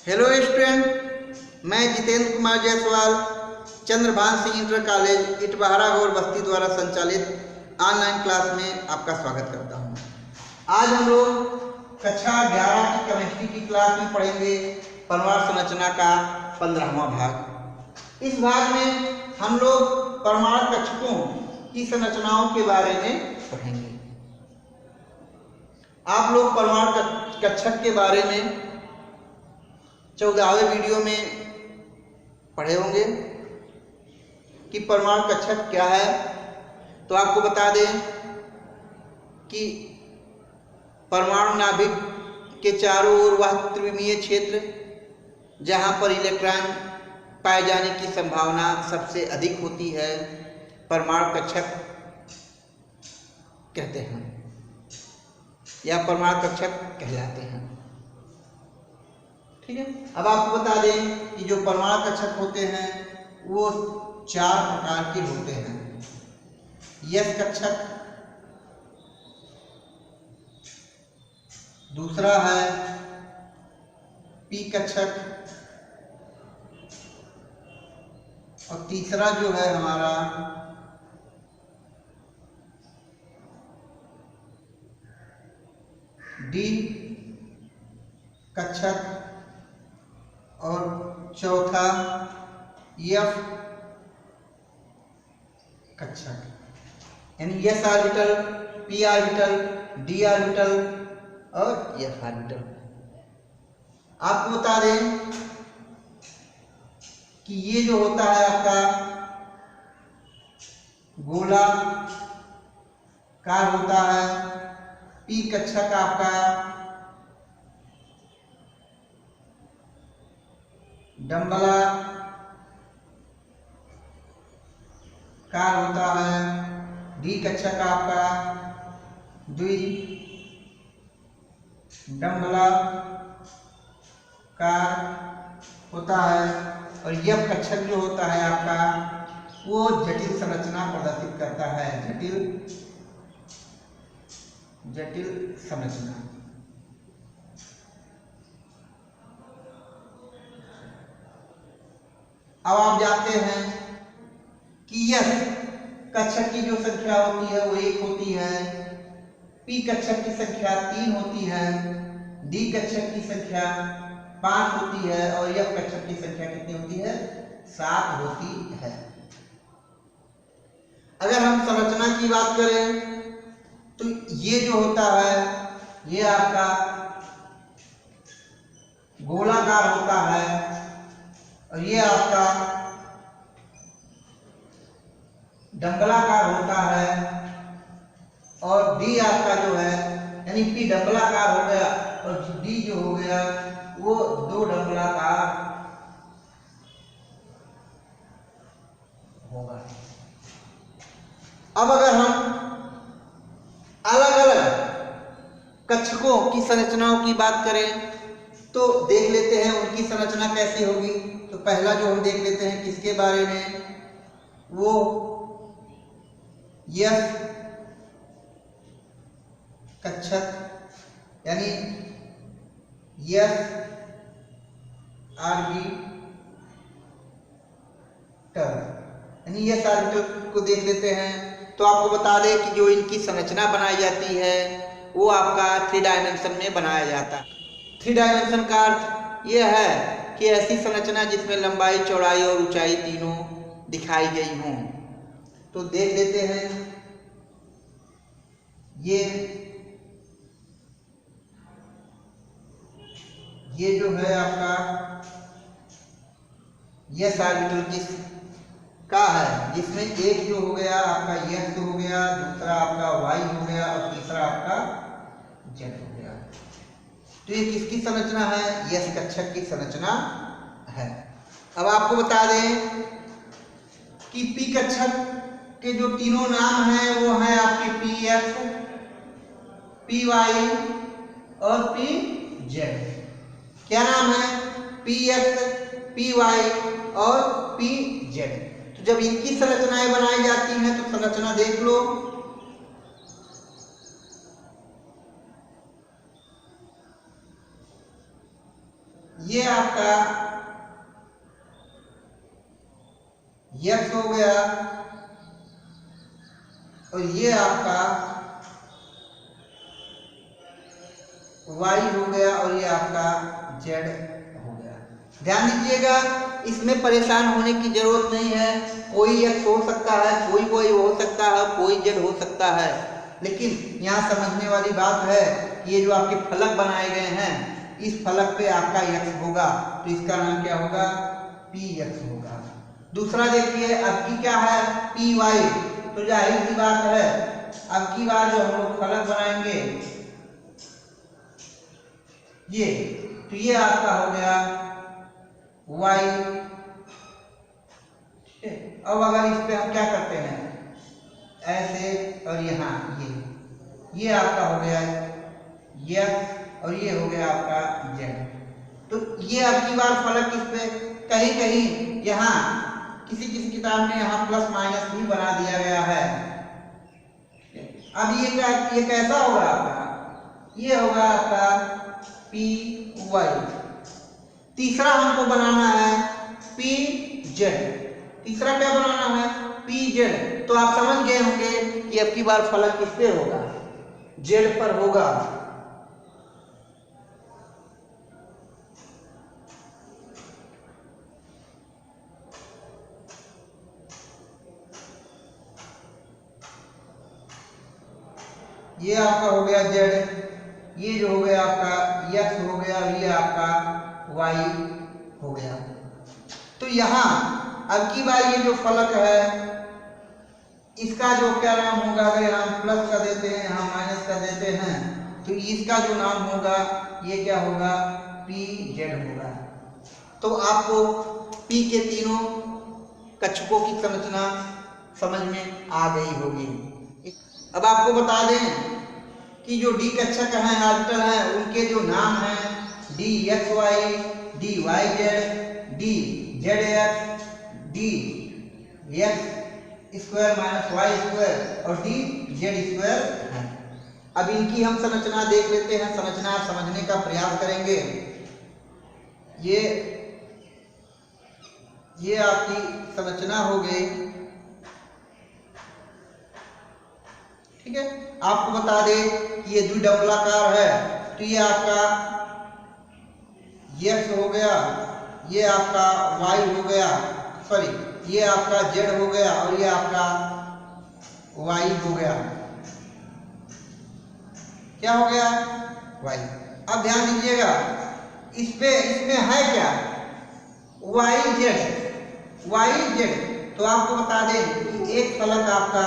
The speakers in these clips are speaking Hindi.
हेलो स्टूडेंट, मैं जितेंद्र कुमार जायसवाल चंद्रभान सिंह इंटर कॉलेज इटबहारा गौर बस्ती द्वारा संचालित ऑनलाइन क्लास में आपका स्वागत करता हूं। आज हम लोग कक्षा 11 की केमिस्ट्री की क्लास में पढ़ेंगे परमाणु संरचना का 15वां भाग। इस भाग में हम लोग परमाणु कक्षकों की संरचनाओं के बारे में पढ़ेंगे। आप लोग परमाणु कक्षक के बारे में 14वें वीडियो में पढ़े होंगे कि परमाणु कक्षक क्या है। तो आपको बता दें कि परमाणु नाभिक के चारों ओर वह त्रिविमीय क्षेत्र जहां पर इलेक्ट्रॉन पाए जाने की संभावना सबसे अधिक होती है परमाणु कक्षक कहते हैं या परमाणु कक्षक कहलाते हैं। ठीक है, अब आपको बता दें कि जो परमाणु कक्षक होते हैं वो 4 प्रकार के होते हैं। यस कक्षक, दूसरा है पी कक्षक और तीसरा जो है हमारा डी कक्षक और चौथा एफ कक्षक, यानी S orbital, P orbital, D orbital और एफ ऑर्बिटल। आपको बता दें कि ये जो होता है आपका गोलाकार होता है। पी कक्षक आपका डम्बलाकार होता है। डी कक्षक आपका द्विडम्बलाकार होता है और एफ कक्षक जो होता है आपका वो जटिल संरचना प्रदर्शित करता है। जटिल संरचना। अब आप जानते हैं कि यस कक्षक की जो संख्या होती है वो 1 होती है, पी कक्षक की संख्या 3 होती है, डी कक्षक की संख्या 5 होती है और एफ कक्षक की संख्या कितनी होती है? 7 होती है। अगर हम संरचना की बात करें तो ये जो होता है ये आपका गोलाकार होता है और ये आपका डम्बलाकार होता है और डी आपका जो है यानी पी डम्बलाकार हो गया और डी जो हो गया वो 2 डम्बलाकार होगा। अब अगर हम अलग अलग कक्षकों की संरचनाओं की बात करें तो देख लेते हैं उनकी संरचना कैसी होगी। तो पहला जो हम देख लेते हैं किसके बारे में, वो यस कक्षक यानी यस ऑर्बिटल यानी यस ऑर्बिटल को देख लेते हैं। तो आपको बता दें कि जो इनकी संरचना बनाई जाती है वो आपका 3 डायमेंशन में बनाया जाता है। 3 डायमेंशन का अर्थ यह है कि ऐसी संरचना जिसमें लंबाई, चौड़ाई और ऊंचाई तीनों दिखाई गई हों। तो देख लेते हैं ये जो है आपका यस ऑर्बिटल किसका है, जिसमें एक जो हो गया आपका यस हो गया, दूसरा आपका वाई हो गया और तीसरा आपका जेड हो गया। तो ये किसकी संरचना है? यस कक्षक की संरचना है। अब आपको बता दें कि पी कक्षक के जो तीनों नाम हैं वो हैं आपके पी एफ, पी वाई और पी जेड। क्या नाम है? पी एक्स, पी वाई और पी जेड। तो जब इनकी संरचनाएं बनाई जाती हैं तो संरचना देख लो। ये आपका x हो गया और ये आपका y हो गया और ये आपका z हो गया। ध्यान दीजिएगा, इसमें परेशान होने की जरूरत नहीं है। कोई x हो सकता है, कोई y हो सकता है, कोई z हो सकता है, लेकिन यहाँ समझने वाली बात है कि ये जो आपके फलक बनाए गए हैं, इस फलक पे आपका x होगा, तो इसका नाम क्या होगा? px होगा। दूसरा देखिए, अब की क्या है? py। तो जाहिर सी बात है, अब की बार जो हम लोग फलक बनाएंगे ये, तो ये आपका हो गया y। अब अगर इस पे हम क्या करते हैं, ऐसे, और यहाँ ये आपका हो गया x और ये हो गया आपका z। तो ये अब की बार फलक इस पे कहीं कहीं यहाँ किसी किसी किताब में यहाँ प्लस माइनस भी बना दिया गया है। अब ये कैसा होगा आपका? ये होगा आपका पी वाई। तीसरा हमको बनाना है पी जेड। तीसरा क्या बनाना है? P Z. तो आप समझ गए होंगे कि अब की बार फलक किस पे होगा? जेड पर होगा। ये आपका हो गया जेड, ये जो हो गया आपका एक्स हो गया, ये आपका वाई हो गया। तो यहाँ अब की बार ये जो फलक है, इसका जो क्या नाम होगा? अगर हम प्लस का देते हैं, हम माइनस का देते हैं, तो इसका जो नाम होगा ये क्या होगा? पी जेड होगा। तो आपको पी के तीनों कक्षकों की संरचना समझ में आ गई होगी। अब आपको बता दें कि जो डी कक्षक हैं, ऑर्बिटल हैं, उनके जो नाम हैं d x y, d y z, d z x, d x square minus y square और डी जेड स्क्वायर है। अब इनकी हम संरचना देख लेते हैं, संरचना समझने का प्रयास करेंगे। ये आपकी संरचना हो गई, ठीक है। आपको बता दें कि ये द्विडंबलाकार है, तो ये आपका x हो गया, ये आपका y हो गया, सॉरी ये आपका z हो गया और ये आपका y हो गया। क्या हो गया? y। अब ध्यान दीजिएगा, इसमें है क्या? y z। तो आपको बता दें कि एक फलक आपका,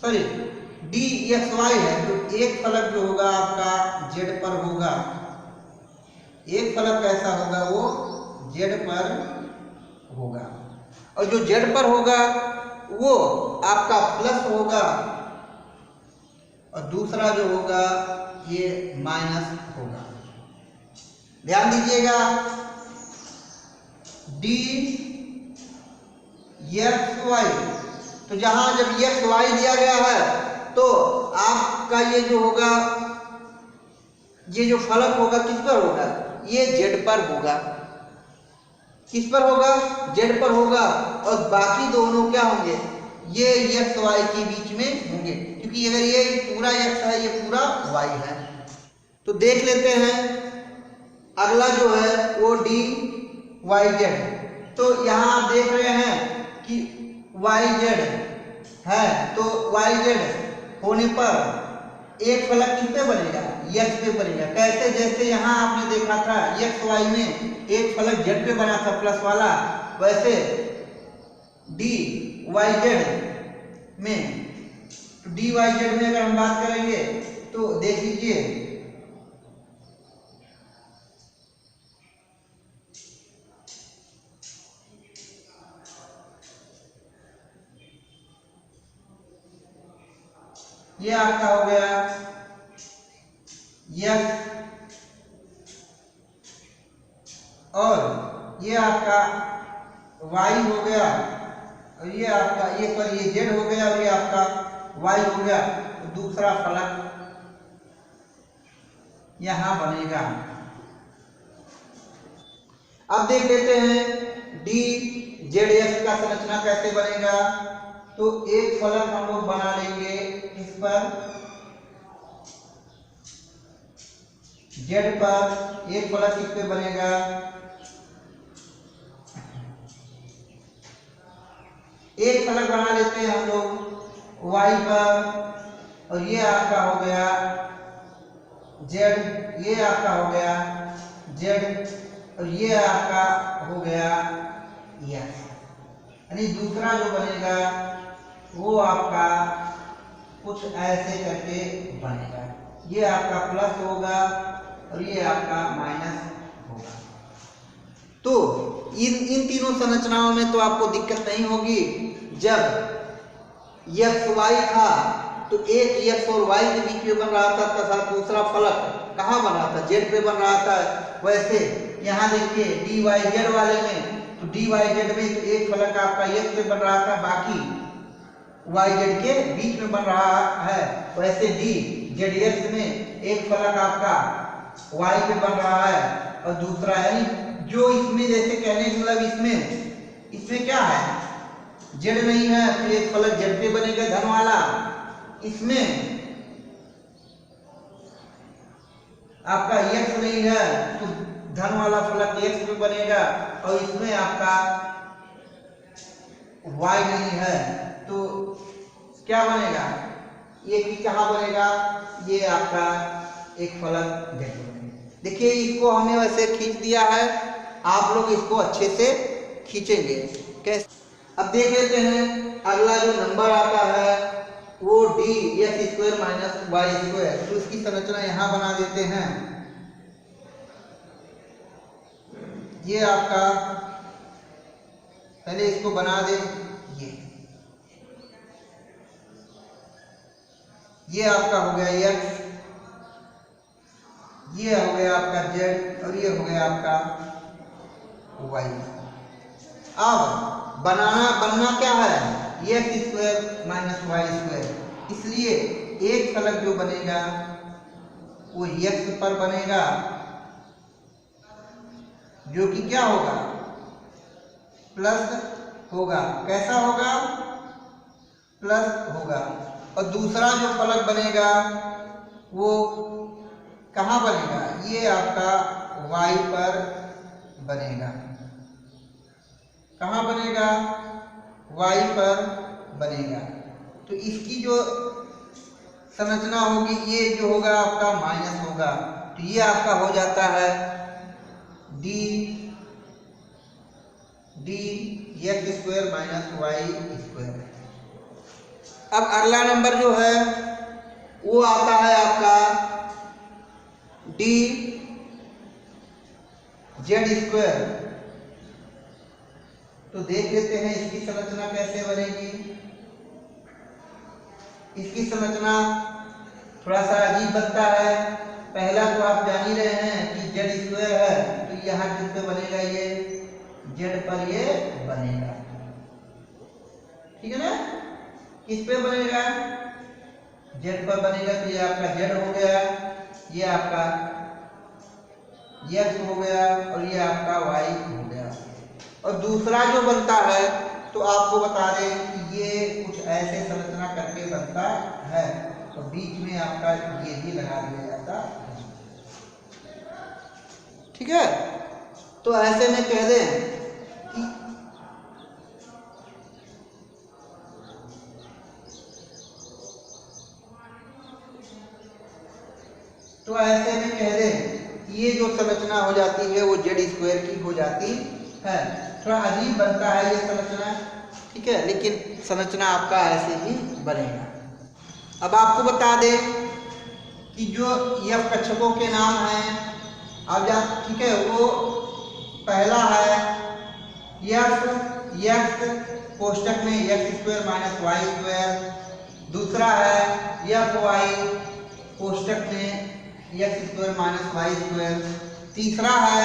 सॉरी डी एक्स वाई है, तो एक फलक जो होगा आपका जेड पर होगा। एक फलक कैसा होगा? वो जेड पर होगा, और जो जेड पर होगा वो आपका प्लस होगा, और दूसरा जो होगा ये माइनस होगा। ध्यान दीजिएगा, डी एक्स वाई, तो जहां जब एक्स वाई दिया गया है तो आपका ये जो होगा, ये जो फलक होगा किस पर होगा? ये जेड पर होगा। किस पर होगा? जेड पर होगा, और बाकी दोनों क्या होंगे? ये एक्स वाई के बीच में होंगे, क्योंकि अगर ये पूरा एक्स है, ये पूरा वाई है। तो देख लेते हैं अगला जो है वो डी वाई जेड। तो यहाँ आप देख रहे हैं कि वाई जेड है, तो वाई जेड होने पर एक फलक किस पे बनेगा? एक्स पे बनेगा। कैसे? जैसे यहाँ आपने देखा था एक्स वाई में एक फलक जेड पे बना था प्लस वाला, वैसे डी वाई जेड में, तो डी वाई जेड में अगर हम बात करेंगे तो देख लीजिए, ये आपका हो गया यस, और ये आपका y हो गया, और ये आपका ये z हो गया, और ये आपका y हो गया। तो दूसरा फलक यहां बनेगा। अब देख लेते हैं डी जेड एक्स का संरचना कैसे बनेगा। तो एक फलक हम लोग बना लेंगे इस पर, जेड पर एक फलक इस पे बनेगा, एक फलक बना लेते हैं हम लोग वाई पर, और ये आपका हो गया जेड, ये आपका हो गया जेड, और ये आपका हो गया यस। यानी दूसरा जो बनेगा वो आपका कुछ ऐसे करके बनेगा, ये आपका प्लस होगा और ये आपका माइनस होगा। तो इन तीनों संरचनाओं में तो आपको दिक्कत नहीं होगी। जब एक्स वाई था तो एक एक्स और वाई के बीच में बन रहा था तथा दूसरा फलक कहाँ बन रहा था, जेड पे बन रहा था। वैसे यहाँ देखिए डी वाई जेड वाले में, तो डी वाई जेड में तो एक फलक आपका एक्स पे बन रहा था, बाकी वाई जेड के बीच में बन रहा है। वैसे डी जेड एक्स में एक फलक आपका वाई पे बन रहा है और दूसरा, यानी जो इसमें जैसे कहने का मतलब इसमें क्या है, जेड नहीं है तो एक फलक जेड पे बनेगा धन वाला, इसमें आपका एक्स नहीं है तो धन वाला फलक एक्स पे बनेगा, और इसमें आपका वाई नहीं है तो क्या बनेगा, ये भी कहाँ बनेगा, ये आपका एक फलक जेड बनेगा। देखिए इसको हमने वैसे खींच दिया है, आप लोग इसको अच्छे से खींचेंगे कैसे। अब देख लेते हैं अगला जो नंबर आता है वो d x square minus y square. तो इसकी संरचना यहाँ बना देते हैं। ये आपका पहले इसको बना दे, ये आपका हो गया एक्स, ये हो गया आपका जेड और ये हो गया आपका वाई। अब बनना क्या है, x square minus y square, इसलिए एक फलक जो बनेगा वो एक्स पर बनेगा, जो कि क्या होगा, प्लस होगा। कैसा होगा, प्लस होगा। और दूसरा जो फलक बनेगा वो कहाँ बनेगा, ये आपका वाई पर बनेगा। कहाँ बनेगा, वाई पर बनेगा। तो इसकी जो संरचना होगी, ये जो होगा आपका माइनस होगा, तो ये आपका हो जाता है d x square minus y square. अब अगला नंबर जो है वो आता है आपका डी जेड स्क्वायर। तो देख लेते हैं इसकी संरचना कैसे बनेगी। इसकी संरचना थोड़ा सा अजीब बनता है। पहला तो आप जान ही रहे हैं कि जेड स्क्वायर है, तो यहाँ किस पे बनेगा, ये जेड पर ये बनेगा, ठीक है ना। किस पे बनेगा, जेड पर बनेगा, तो ये आपका जेड हो गया, ये आपका एक्स हो गया और ये आपका वाई हो गया। और दूसरा जो बनता है तो आपको बता दें कि ये कुछ ऐसे संरचना करके बनता है, तो बीच में आपका ये भी लगा दिया जाता है, ठीक है। तो ऐसे में कह दें कि ये जो संरचना हो जाती है वो जेड स्क्वायर की हो जाती है। थोड़ा अजीब बनता है ये संरचना, ठीक है, लेकिन संरचना आपका ऐसे ही बनेगा। अब आपको बता दें कि जो यह कक्षकों के नाम हैं, अब जा, ठीक है, वो पहला है एक्स कोष्टक में x square minus y square, दूसरा है एफ वाई कोष्टक में x square minus y square, तीसरा है,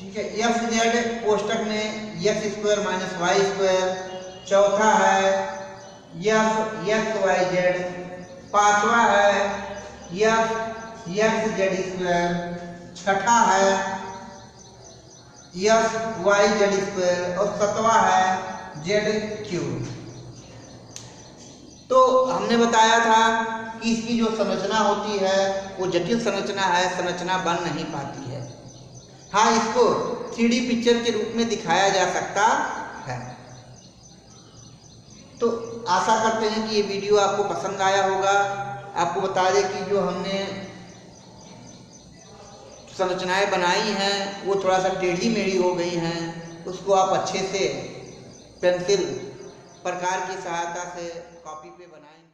ठीक है, एफ जेड कोष्टक में x square minus y square, चौथा है एफ एक्स वाई जेड, पांचवा है एफ एक्स जेड स्क्वायर, छठा है F(y)(z)² और 7वां है Z³ तो हमने बताया था कि इसकी जो संरचना होती है वो जटिल संरचना है, संरचना बन नहीं पाती है। हाँ, इसको 3D पिक्चर के रूप में दिखाया जा सकता है। तो आशा करते हैं कि ये वीडियो आपको पसंद आया होगा। आपको बता दें कि जो हमने संरचनाएं बनाई हैं वो थोड़ा सा टेढ़ी मेढ़ी हो गई हैं, उसको आप अच्छे से पेंसिल प्रकार की सहायता से कॉपी पे बनाएंगे।